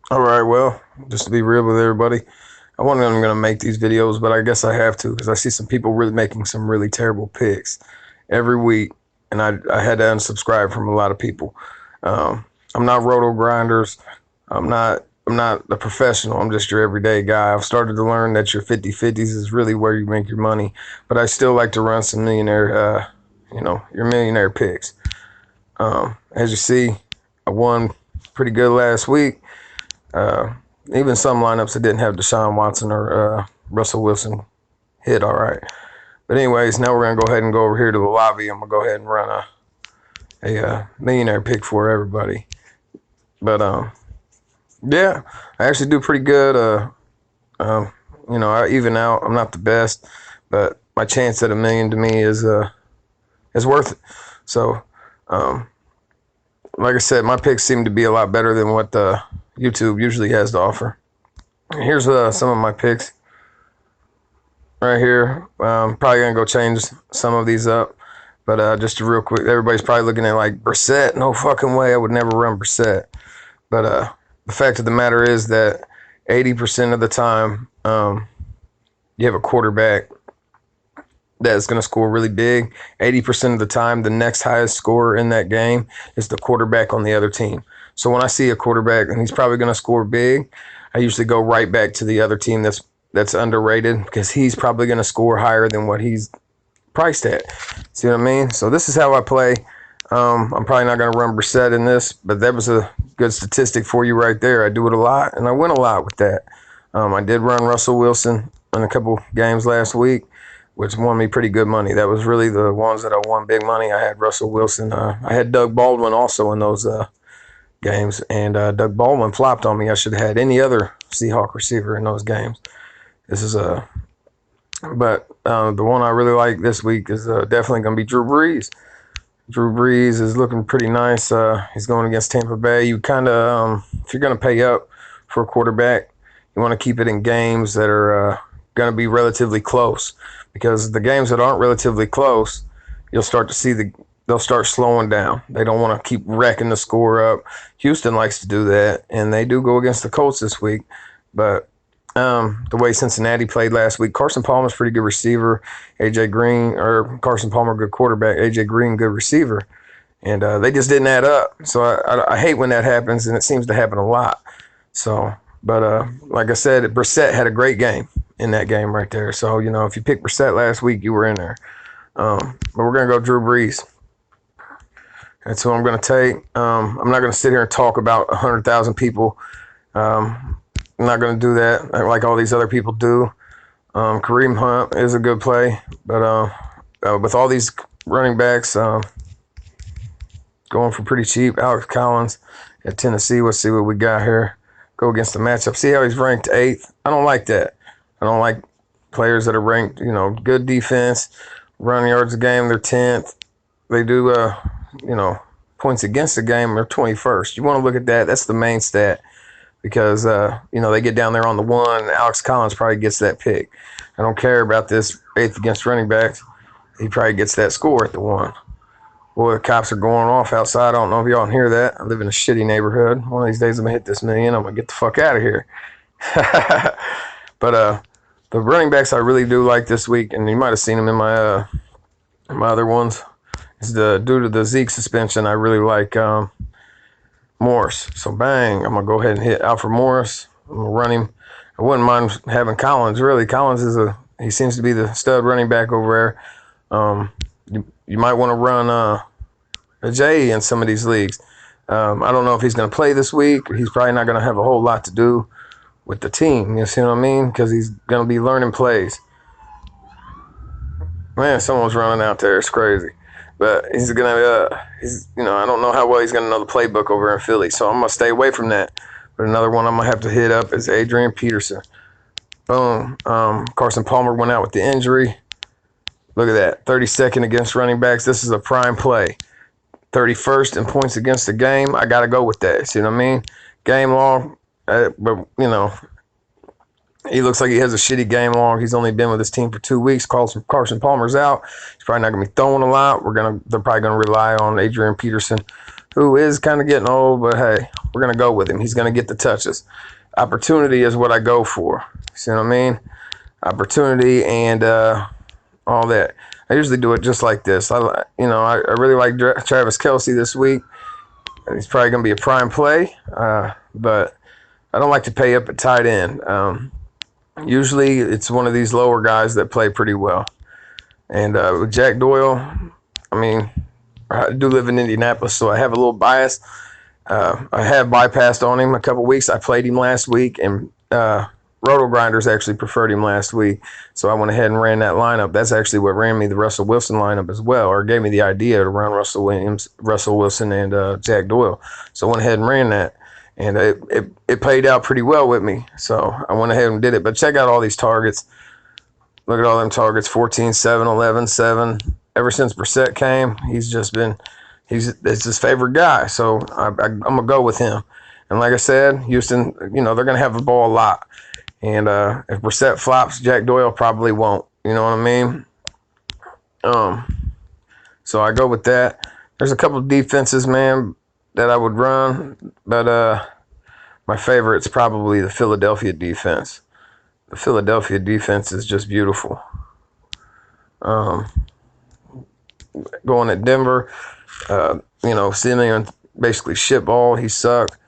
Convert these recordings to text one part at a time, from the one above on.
All right, well, just to be real with everybody, I wasn't even going to make these videos, but I guess I have to because I see some people really making some really terrible picks every week, and I had to unsubscribe from a lot of people. Um, I'm not roto grinders. I'm not a professional. I'm just your everyday guy. I've started to learn that your 50-50s is really where you make your money, but I still like to run some your millionaire picks. As you see, I won pretty good last week. Uh, Even some lineups that didn't have Deshaun Watson or Russell Wilson hit all right. But anyways, now we're gonna go ahead and go over here to the lobby. I'm gonna go ahead and run a millionaire pick for everybody. But yeah, I actually do pretty good. I even out. I'm not the best, but my chance at a million to me is worth it. So, um, like I said, my picks seem to be a lot better than what YouTube usually has to offer. Here's some of my picks right here. Probably gonna go change some of these up, but just real quick, everybody's probably looking at like Brissett. No fucking way, I would never run Brissett. But the fact of the matter is that 80% of the time, you have a quarterback that's going to score really big. 80% of the time, the next highest scorer in that game is the quarterback on the other team. So when I see a quarterback and he's probably going to score big, I usually go right back to the other team that's underrated because he's probably going to score higher than what he's priced at. See what I mean? So this is how I play. I'm probably not going to run Brissett in this, but that was a good statistic for you right there. I do it a lot, and I win a lot with that. I did run Russell Wilson in a couple games last week, which won me pretty good money. That was really the ones that I won big money. I had Russell Wilson. I had Doug Baldwin also in those games, and Doug Baldwin flopped on me. I should have had any other Seahawk receiver in those games. This is but the one I really like this week is definitely going to be Drew Brees. Drew Brees is looking pretty nice. He's going against Tampa Bay. You kind of, if you're going to pay up for a quarterback, you want to keep it in games that are going to be relatively close, because the games that aren't relatively close, you'll start to see they'll start slowing down. They don't want to keep wrecking the score up. Houston likes to do that, and they do go against the Colts this week. But the way Cincinnati played last week, Carson Palmer's pretty good receiver. Carson Palmer, good quarterback. AJ Green, good receiver. And they just didn't add up. So I hate when that happens, and it seems to happen a lot. So, but like I said, Brissett had a great game in that game right there. So, if you picked Brissett last week, you were in there. But we're going to go Drew Brees. That's who I'm going to take. I'm not going to sit here and talk about 100,000 people. I'm not going to do that like all these other people do. Kareem Hunt is a good play, but with all these running backs going for pretty cheap, Alex Collins at Tennessee, let's see what we got here. Go against the matchup. See how he's ranked 8th? I don't like that. I don't like players that are ranked, good defense, run yards a game, they're 10th. They do, points against the game, they're 21st. You want to look at that. That's the main stat. Because, they get down there on the 1. Alex Collins probably gets that pick. I don't care about this 8th against running backs. He probably gets that score at the 1. Boy, the cops are going off outside. I don't know if y'all can hear that. I live in a shitty neighborhood. One of these days I'm going to hit this million. I'm going to get the fuck out of here. But the running backs I really do like this week, and you might have seen them in my other ones, is due to the Zeke suspension, I really like Morris. So bang, I'm gonna go ahead and hit Alfred Morris. I'm gonna run him. I wouldn't mind having Collins. Really, Collins he seems to be the stud running back over there. You might want to run a J in some of these leagues. I don't know if he's gonna play this week. He's probably not gonna have a whole lot to do with the team. You see what I mean? Because he's gonna be learning plays. Man, someone's running out there. It's crazy. But he's gonna, I don't know how well he's gonna know the playbook over in Philly, so I'm gonna stay away from that. But another one I'm gonna have to hit up is Adrian Peterson. Boom. Carson Palmer went out with the injury. Look at that, 32nd against running backs. This is a prime play. 31st in points against the game. I gotta go with that. See what I mean? Game log, but he looks like he has a shitty game log. He's only been with his team for 2 weeks. Carson Palmer's out. He's probably not going to be throwing a lot. They're probably going to rely on Adrian Peterson who is kind of getting old, but hey, we're going to go with him. He's going to get the touches. Opportunity is what I go for. See what I mean? Opportunity and all that. I usually do it just like this. I really like Travis Kelce this week. He's probably going to be a prime play, but I don't like to pay up at tight end. Usually it's one of these lower guys that play pretty well. And with Jack Doyle, I mean, I do live in Indianapolis, so I have a little bias. I have bypassed on him a couple weeks. I played him last week, and Roto Grinders actually preferred him last week, so I went ahead and ran that lineup. That's actually what ran me the Russell Wilson lineup as well, or gave me the idea to run Russell Wilson, and Jack Doyle. So I went ahead and ran that, and it paid out pretty well with me. So I went ahead and did it. But check out all these targets. Look at all them targets: 14, 7, 11, 7. Ever since Brissett came, it's his favorite guy. So I'm gonna go with him. And like I said, Houston, they're gonna have the ball a lot. And if Brissett flops, Jack Doyle probably won't. You know what I mean? So I go with that. There's a couple of defenses, man, that I would run, but my favorite's probably the Philadelphia defense. The Philadelphia defense is just beautiful. Going at Denver, Simeon basically shitball. He sucked.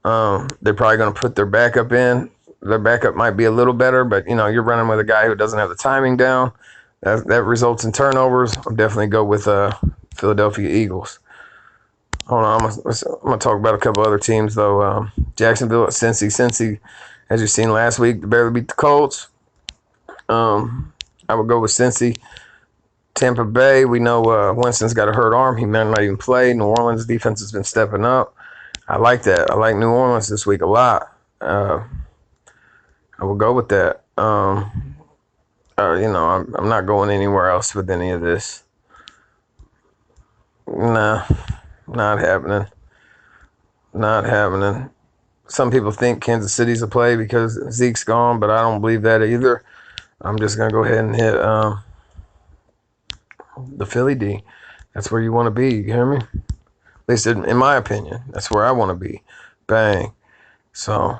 They're probably going to put their backup in. Their backup might be a little better, but you're running with a guy who doesn't have the timing down. That results in turnovers. I'll definitely go with Philadelphia Eagles. Hold on, I'm gonna talk about a couple other teams though. Jacksonville at Cincy. Cincy, as you've seen last week, barely beat the Colts. I would go with Cincy. Tampa Bay, we know Winston's got a hurt arm. He might not even play. New Orleans defense has been stepping up. I like that. I like New Orleans this week a lot. I will go with that. I'm not going anywhere else with any of this. Nah, not happening. Not happening. Some people think Kansas City's a play because Zeke's gone, but I don't believe that either. I'm just going to go ahead and hit the Philly D. That's where you want to be. You hear me? At least in my opinion, that's where I want to be. Bang. So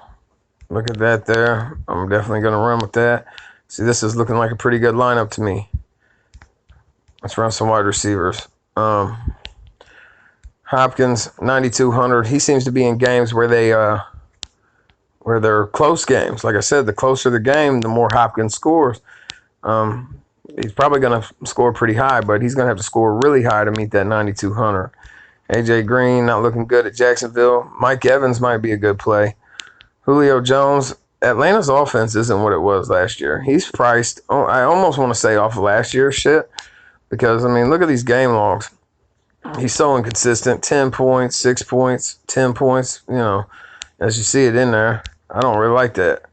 look at that there. I'm definitely going to run with that. See, this is looking like a pretty good lineup to me. Let's run some wide receivers. Hopkins, 9,200. He seems to be in games where they're close games. Like I said, the closer the game, the more Hopkins scores. He's probably going to score pretty high, but he's going to have to score really high to meet that 9,200. AJ Green not looking good at Jacksonville. Mike Evans might be a good play. Julio Jones. Atlanta's offense isn't what it was last year. He's priced, I almost want to say off of last year's shit, because, look at these game logs. He's so inconsistent. 10 points, 6 points, 10 points, as you see it in there. I don't really like that.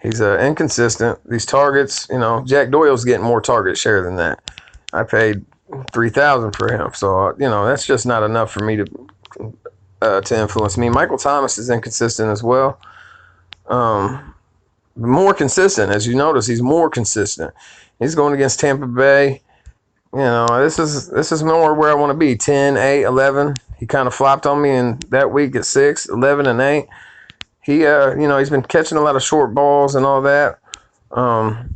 He's inconsistent. These targets, Jack Doyle's getting more target share than that. I paid $3,000 for him. So, that's just not enough for me to influence me. Michael Thomas is inconsistent as well. More consistent. As you notice, he's more consistent. He's going against Tampa Bay. This is more where I want to be. 10, 8, 11. He kind of flopped on me in that week at 6, 11, and 8. He, he's been catching a lot of short balls and all that. I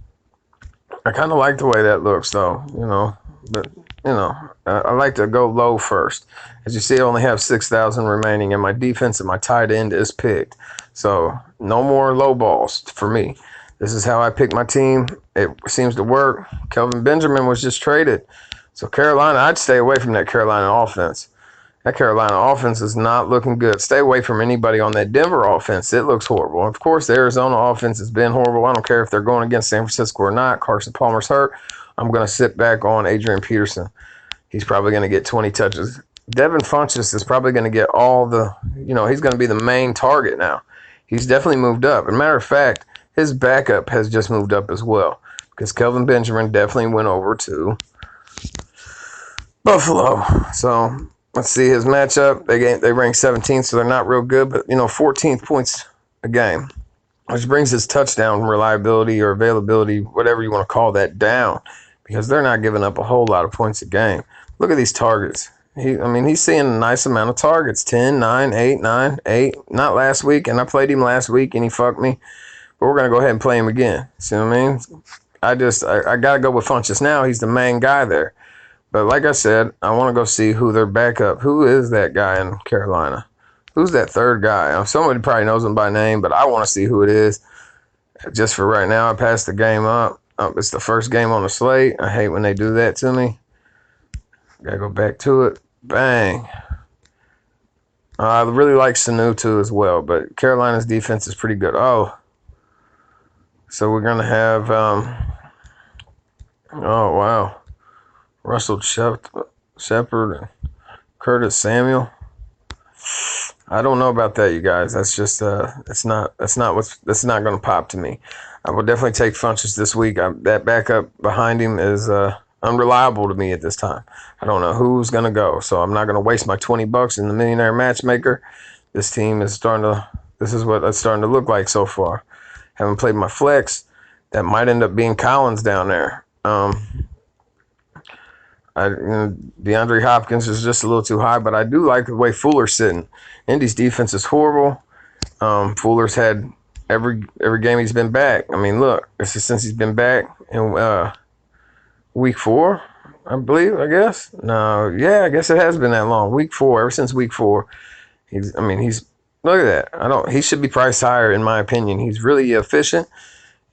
kind of like the way that looks, though, But, I like to go low first. As you see, I only have 6,000 remaining, and my defense and my tight end is picked. So, no more low balls for me. This is how I pick my team. It seems to work. Kelvin Benjamin was just traded. So, Carolina, I'd stay away from that Carolina offense. That Carolina offense is not looking good. Stay away from anybody on that Denver offense. It looks horrible. Of course, the Arizona offense has been horrible. I don't care if they're going against San Francisco or not. Carson Palmer's hurt. I'm going to sit back on Adrian Peterson. He's probably going to get 20 touches. Devin Funchess is probably going to get all the, he's going to be the main target now. He's definitely moved up. As a matter of fact, his backup has just moved up as well, because Kelvin Benjamin definitely went over to Buffalo. So let's see his matchup. They rank 17th, so they're not real good, but 14th points a game, which brings his touchdown reliability or availability, whatever you want to call that, down, because they're not giving up a whole lot of points a game. Look at these targets. He's seeing a nice amount of targets. 10, 9, 8, 9, 8. Not last week, and I played him last week, and he fucked me. But we're going to go ahead and play him again. See what I mean? I got to go with Funchess now. He's the main guy there. But like I said, I want to go see who their backup. Who is that guy in Carolina? Who's that third guy? Somebody probably knows him by name, but I want to see who it is. Just for right now, I passed the game up. It's the first game on the slate. I hate when they do that to me. Gotta go back to it. Bang. I really like Sanu too as well, but Carolina's defense is pretty good. Oh, so we're gonna have. Oh wow, Russell Shepard and Curtis Samuel. I don't know about that, you guys. That's just that's not going to pop to me. I will definitely take Funchess this week. That backup behind him is unreliable to me at this time. I don't know who's going to go, so I'm not going to waste my $20 in the Millionaire Matchmaker. This team is this is what it's starting to look like so far. Haven't played my flex. That might end up being Collins down there. DeAndre Hopkins is just a little too high, but I do like the way Fuller's sitting. Indy's defense is horrible. Fuller's had every game he's been back. I mean, look, this is since he's been back in week 4, I believe. I guess I guess it has been that long. Week 4, ever since week 4, he's look at that. He should be priced higher in my opinion. He's really efficient.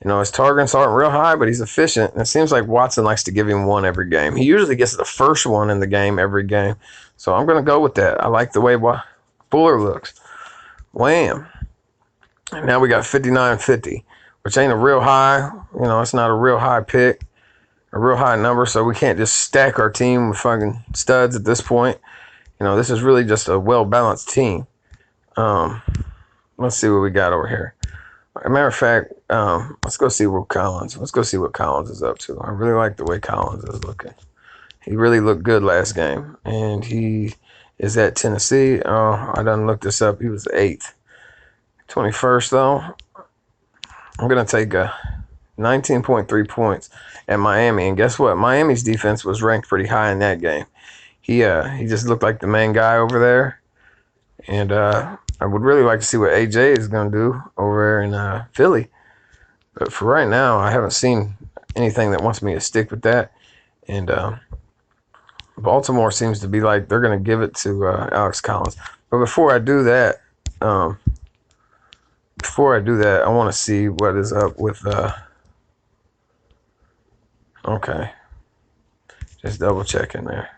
His targets aren't real high, but he's efficient. And it seems like Watson likes to give him one every game. He usually gets the first one in the game every game. So I'm going to go with that. I like the way Fuller looks. Wham. And now we got 59-50, which ain't a real high. It's not a real high pick, a real high number. So we can't just stack our team with fucking studs at this point. This is really just a well-balanced team. Let's see what we got over here. As a matter of fact, let's go see what Collins is up to. I really like the way Collins is looking. He really looked good last game, and he is at Tennessee. Oh, I done looked this up. He was 8th. 21st, though. I'm going to take 19.3 points at Miami, and guess what? Miami's defense was ranked pretty high in that game. He just looked like the main guy over there, and I would really like to see what AJ is going to do over there in Philly. But for right now, I haven't seen anything that wants me to stick with that. And Baltimore seems to be like they're going to give it to Alex Collins. But before I do that, I want to see what is up with. Okay, just double checking there.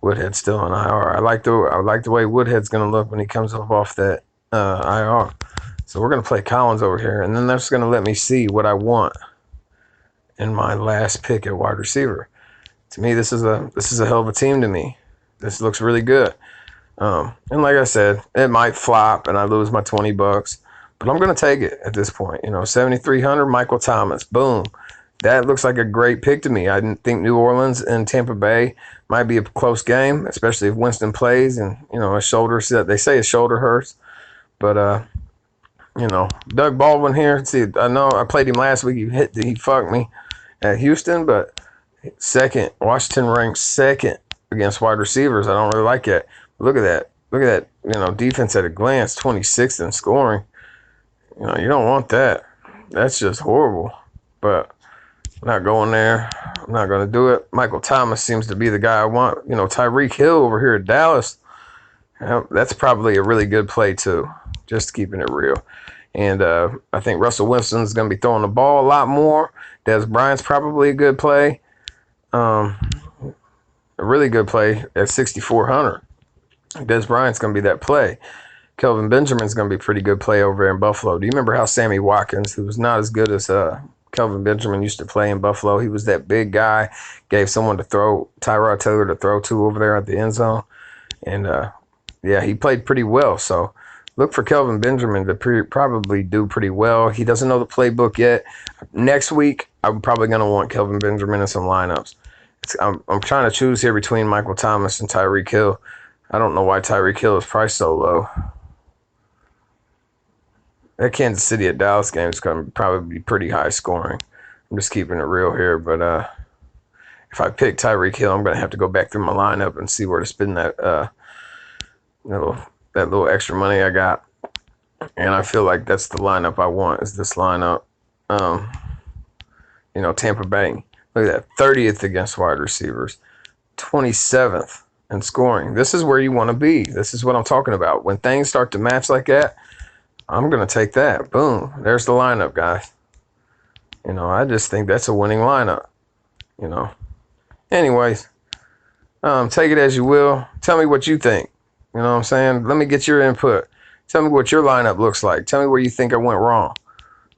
Woodhead's still on IR. I like the way Woodhead's going to look when he comes up off that IR. So we're going to play Collins over here, and then that's going to let me see what I want in my last pick at wide receiver. To me, this is a hell of a team to me. This looks really good. And like I said, it might flop and I lose my $20, but I'm going to take it at this point. 7,300, Michael Thomas. Boom. That looks like a great pick to me. I didn't think New Orleans and Tampa Bay might be a close game, especially if Winston plays and, his shoulder, they say his shoulder hurts. But, Doug Baldwin here. See, I know I played him last week. He fucked me at Houston, but Washington ranked 2nd against wide receivers. I don't really like that. Look at that. Defense at a glance, 26th in scoring. You don't want that. That's just horrible. But I'm not going there. I'm not going to do it. Michael Thomas seems to be the guy I want. Tyreek Hill over here at Dallas. That's probably a really good play too. Just keeping it real. And I think Russell Wilson's going to be throwing the ball a lot more. Des Bryant's probably a good play. A really good play at 6,400. Des Bryant's going to be that play. Kelvin Benjamin's going to be a pretty good play over there in Buffalo. Do you remember how Sammy Watkins, who was not as good as Kelvin Benjamin, used to play in Buffalo? He was that big guy, gave someone to throw, Tyrod Taylor to throw to over there at the end zone. And, he played pretty well. So look for Kelvin Benjamin to probably do pretty well. He doesn't know the playbook yet. Next week, I'm probably going to want Kelvin Benjamin in some lineups. I'm trying to choose here between Michael Thomas and Tyreek Hill. I don't know why Tyreek Hill is priced so low. That Kansas City at Dallas game is going to probably be pretty high scoring. I'm just keeping it real here, but if I pick Tyreek Hill, I'm going to have to go back through my lineup and see where to spend little that little extra money I got. And I feel like that's the lineup I want, is this lineup. Tampa Bay. Look at that, 30th against wide receivers, 27th in scoring. This is where you want to be. This is what I'm talking about. When things start to match like that, I'm going to take that. Boom. There's the lineup, guys. I just think that's a winning lineup. Anyways, take it as you will. Tell me what you think. You know what I'm saying? Let me get your input. Tell me what your lineup looks like. Tell me where you think I went wrong.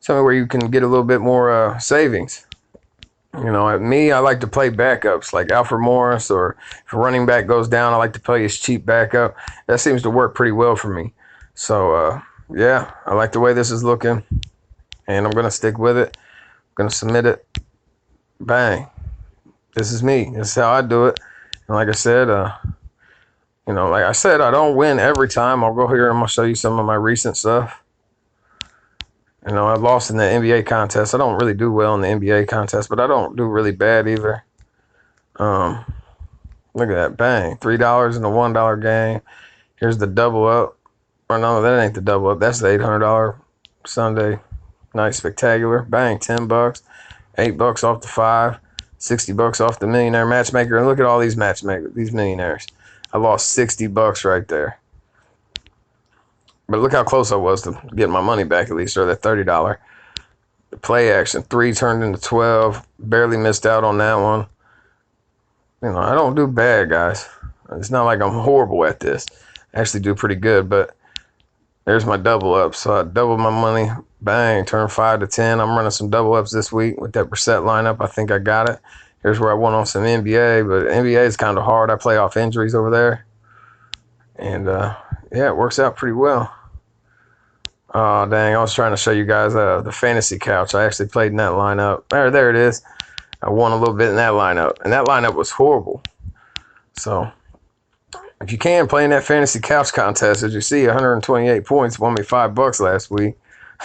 Tell me where you can get a little bit more savings. Me, I like to play backups like Alfred Morris, or if a running back goes down, I like to play his cheap backup. That seems to work pretty well for me. So, yeah, I like the way this is looking, and I'm going to stick with it. I'm going to submit it. Bang. This is me. This is how I do it. And like I said, I don't win every time. I'll go here and I'm going to show you some of my recent stuff. I lost in the NBA contest. I don't really do well in the NBA contest, but I don't do really bad either. Look at that. Bang. $3 in the $1 game. Here's the double up. Or no, that ain't the double up. That's the $800 Sunday night spectacular. Bang. $10. $8 off the 5. $60 off the millionaire matchmaker. And look at all these matchmakers, these millionaires. I lost $60 right there. But look how close I was to getting my money back, at least, or that $30. The play action, 3 turned into 12. Barely missed out on that one. I don't do bad, guys. It's not like I'm horrible at this. I actually do pretty good, but there's my double up. So I doubled my money. Bang, turn 5 to 10. I'm running some double ups this week with that Brissett lineup. I think I got it. Here's where I went on some NBA, but NBA is kind of hard. I play off injuries over there. And, yeah, it works out pretty well. Oh, dang, I was trying to show you guys the fantasy couch. I actually played in that lineup. There it is. I won a little bit in that lineup, and that lineup was horrible. So, if you can, play in that fantasy couch contest. As you see, 128 points won me $5 last week.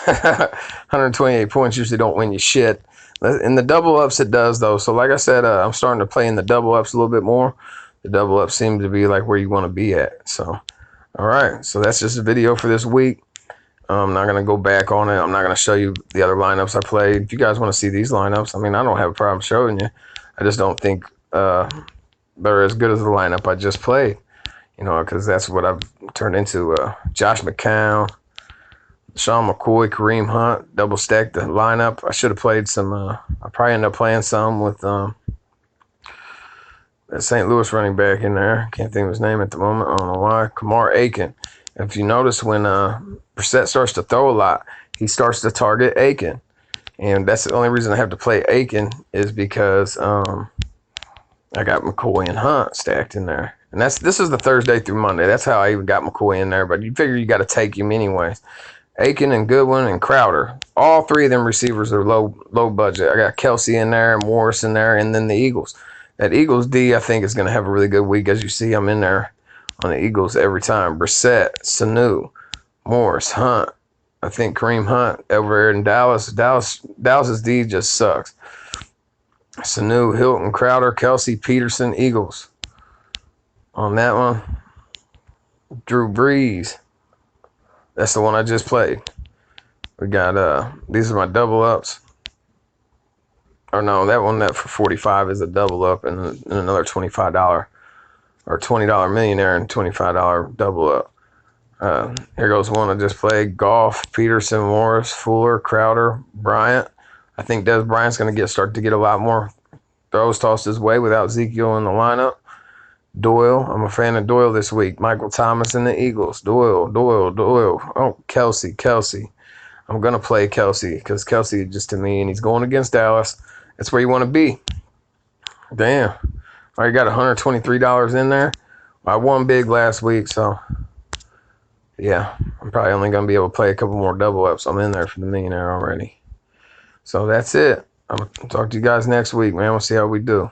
128 points usually don't win you shit. In the double ups, it does, though. So, like I said, I'm starting to play in the double ups a little bit more. The double ups seem to be like where you want to be at. So, all right. So, that's just a video for this week. I'm not going to go back on it. I'm not going to show you the other lineups I played. If you guys want to see these lineups, I don't have a problem showing you. I just don't think they're as good as the lineup I just played, because that's what I've turned into. Josh McCown, Sean McCoy, Kareem Hunt, double stacked the lineup. I should have played some. I probably ended up playing some with that St. Louis running back in there. Can't think of his name at the moment. I don't know why. Kamar Aiken. If you notice, when Brissett starts to throw a lot, he starts to target Aiken. And that's the only reason I have to play Aiken, is because I got McCoy and Hunt stacked in there. And this is the Thursday through Monday. That's how I even got McCoy in there. But you figure you got to take him anyways. Aiken and Goodwin and Crowder. All 3 of them receivers are low budget. I got Kelsey in there, Morris in there, and then the Eagles. That Eagles D, I think, is going to have a really good week. As you see, I'm in there on the Eagles every time. Brissett, Sanu, Morris, Hunt. I think Kareem Hunt over there in Dallas. Dallas's D just sucks. Sanu, Hilton, Crowder, Kelsey, Peterson, Eagles. On that one, Drew Brees. That's the one I just played. We got these are my double ups. Or no, that for 45 is a double up, and another $25 or $20 millionaire and $25 double up. Here goes one I just played. Goff, Peterson, Morris, Fuller, Crowder, Bryant. I think Des Bryant's going to start to get a lot more throws tossed his way without Ezekiel in the lineup. Doyle. I'm a fan of Doyle this week. Michael Thomas and the Eagles. Doyle. Oh, Kelsey. I'm going to play Kelsey because Kelsey just to me, and he's going against Dallas. That's where you want to be. Damn. I already got $123 in there. I won big last week, so yeah, I'm probably only going to be able to play a couple more double ups. I'm in there for the millionaire already. So that's it. I'm going to talk to you guys next week, man. We'll see how we do.